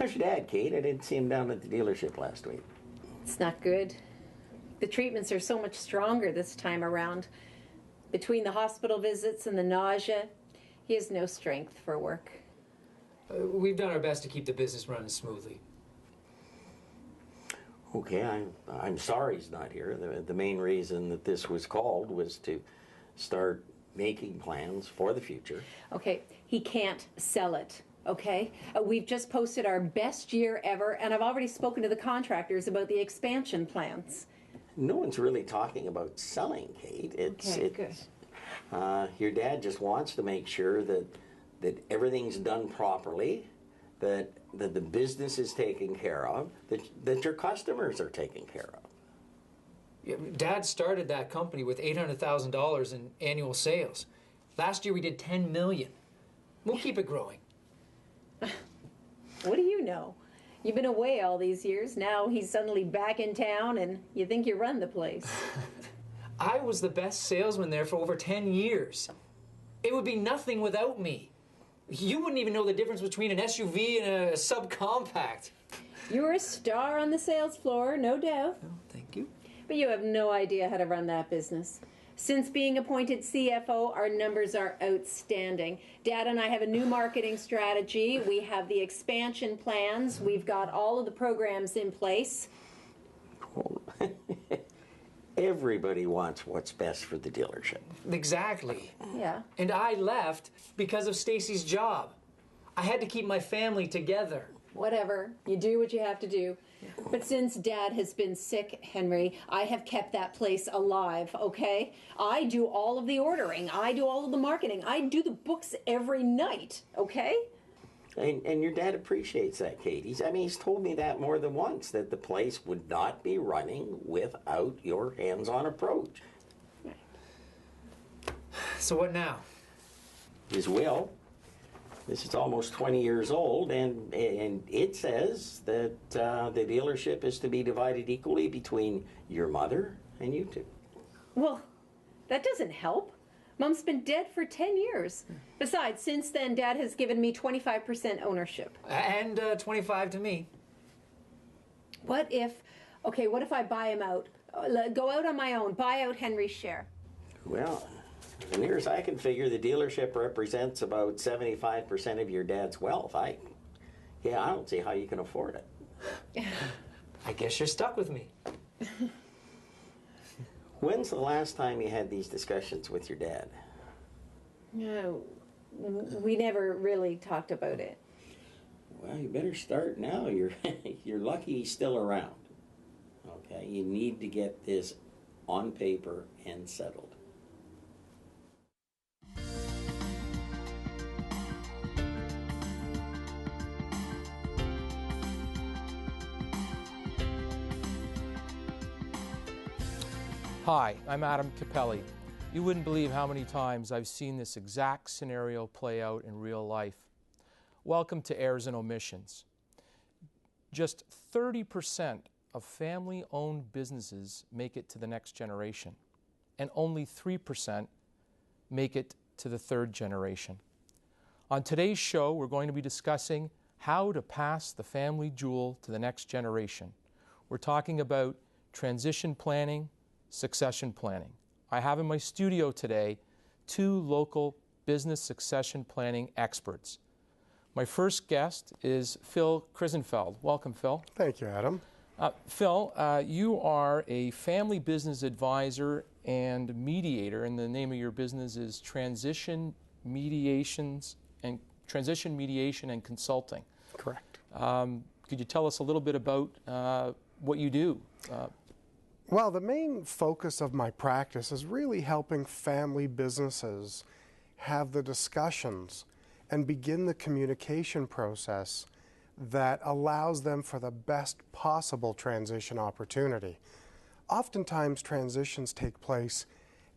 How's your dad, Kate? I didn't see him down at the dealership last week. It's not good. The treatments are so much stronger this time around. Between the hospital visits and the nausea, he has no strength for work. We've done our best to keep the business running smoothly. Okay, I'm sorry he's not here. The main reason that this was called was to start making plans for the future. Okay, he can't sell it, okay? We've just posted our best year ever, and I've already spoken to the contractors about the expansion plans. No one's really talking about selling, Kate. Good. Your dad just wants to make sure that everything's done properly, that the business is taken care of, that your customers are taken care of. Yeah, Dad started that company with $800,000 in annual sales. Last year we did $10 million. We'll keep it growing. What do you know? You've been away all these years. Now he's suddenly back in town and you think you run the place. I was the best salesman there for over 10 years. It would be nothing without me. You wouldn't even know the difference between an SUV and a subcompact. You're a star on the sales floor, no doubt. Oh, thank you. But you have no idea how to run that business. Since being appointed CFO, our numbers are outstanding. Dad and I have a new marketing strategy. We have the expansion plans. We've got all of the programs in place. Everybody wants what's best for the dealership. Exactly. Yeah. And I left because of Stacy's job. I had to keep my family together. Whatever. You do what you have to do. But since Dad has been sick, Henry, I have kept that place alive, okay? I do all of the ordering. I do all of the marketing. I do the books every night, okay? And your dad appreciates that, Kate. He's told me that more than once, that the place would not be running without your hands-on approach. So what now? His will. This is almost 20 years old, and it says that the dealership is to be divided equally between your mother and you two. Well, that doesn't help. Mom's been dead for 10 years. Besides, since then, Dad has given me 25% ownership. And 25 to me. What if I buy him out? Go out on my own, buy out Henry's share. Well, as near as I can figure, the dealership represents about 75% of your dad's wealth. I don't see how you can afford it. I guess you're stuck with me. When's the last time you had these discussions with your dad? No, we never really talked about it. Well, you better start now. You're lucky he's still around. Okay, you need to get this on paper and settled. Hi, I'm Adam Capelli. You wouldn't believe how many times I've seen this exact scenario play out in real life. Welcome to Heirs and Omissions. Just 30% of family-owned businesses make it to the next generation, and only 3% make it to the third generation. On today's show, we're going to be discussing how to pass the family jewel to the next generation. We're talking about transition planning, succession planning. I have in my studio today 2 local business succession planning experts. My first guest is Phil Krisenfeld. Welcome, Phil. Thank you, Adam. Phil, you are a family business advisor and mediator, and the name of your business is Transition Mediation and Consulting. Correct. Could you tell us a little bit about what you do? Well, the main focus of my practice is really helping family businesses have the discussions and begin the communication process that allows them for the best possible transition opportunity. Oftentimes, transitions take place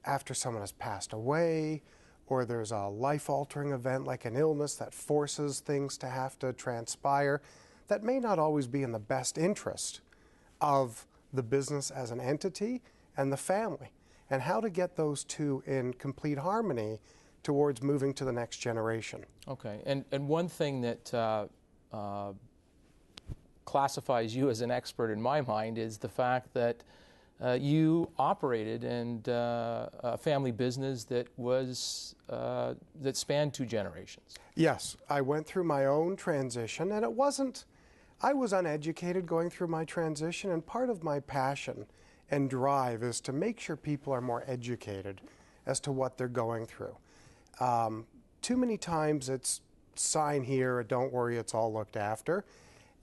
after someone has passed away, or there's a life-altering event like an illness that forces things to have to transpire that may not always be in the best interest of the business as an entity and the family, and how to get those two in complete harmony towards moving to the next generation. Okay, and one thing that classifies you as an expert in my mind is the fact that you operated a family business that was that spanned 2 generations. Yes, I went through my own transition, and I was uneducated going through my transition, and part of my passion and drive is to make sure people are more educated as to what they're going through. Too many times it's sign here, don't worry, it's all looked after.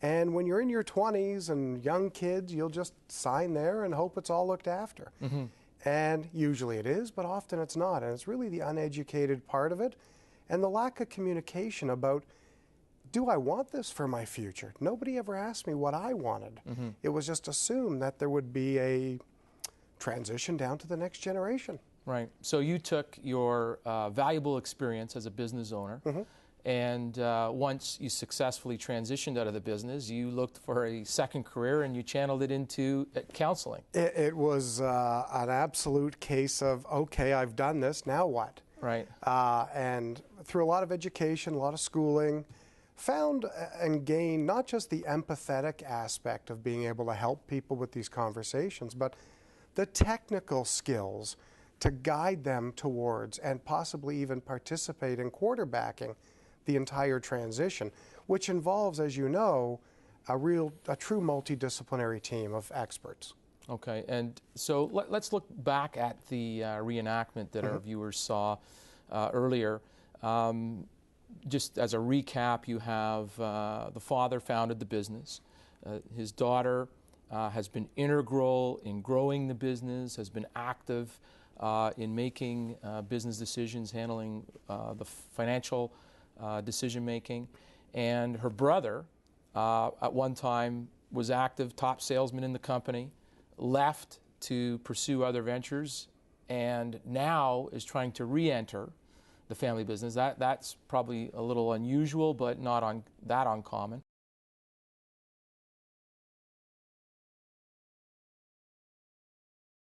And when you're in your 20s and young kids, you'll just sign there and hope it's all looked after. Mm-hmm. And usually it is, but often it's not. And it's really the uneducated part of it and the lack of communication about, do I want this for my future? Nobody ever asked me what I wanted. Mm-hmm. It was just assumed that there would be a transition down to the next generation. Right. So you took your valuable experience as a business owner, mm-hmm. and once you successfully transitioned out of the business, you looked for a second career and you channeled it into counseling. It was an absolute case of, okay, I've done this, now what? Right. And through a lot of education, a lot of schooling, found and gained not just the empathetic aspect of being able to help people with these conversations, but the technical skills to guide them towards and possibly even participate in quarterbacking the entire transition, which involves, as you know, a true multidisciplinary team of experts. Okay, and so let's look back at the reenactment that mm-hmm. our viewers saw earlier. Just as a recap, you have the father founded the business. His daughter has been integral in growing the business, has been active in making business decisions, handling the financial decision making. And her brother, at one time, was active, top salesman in the company, left to pursue other ventures, and now is trying to re-enter the family business. That's probably a little unusual, but not that uncommon.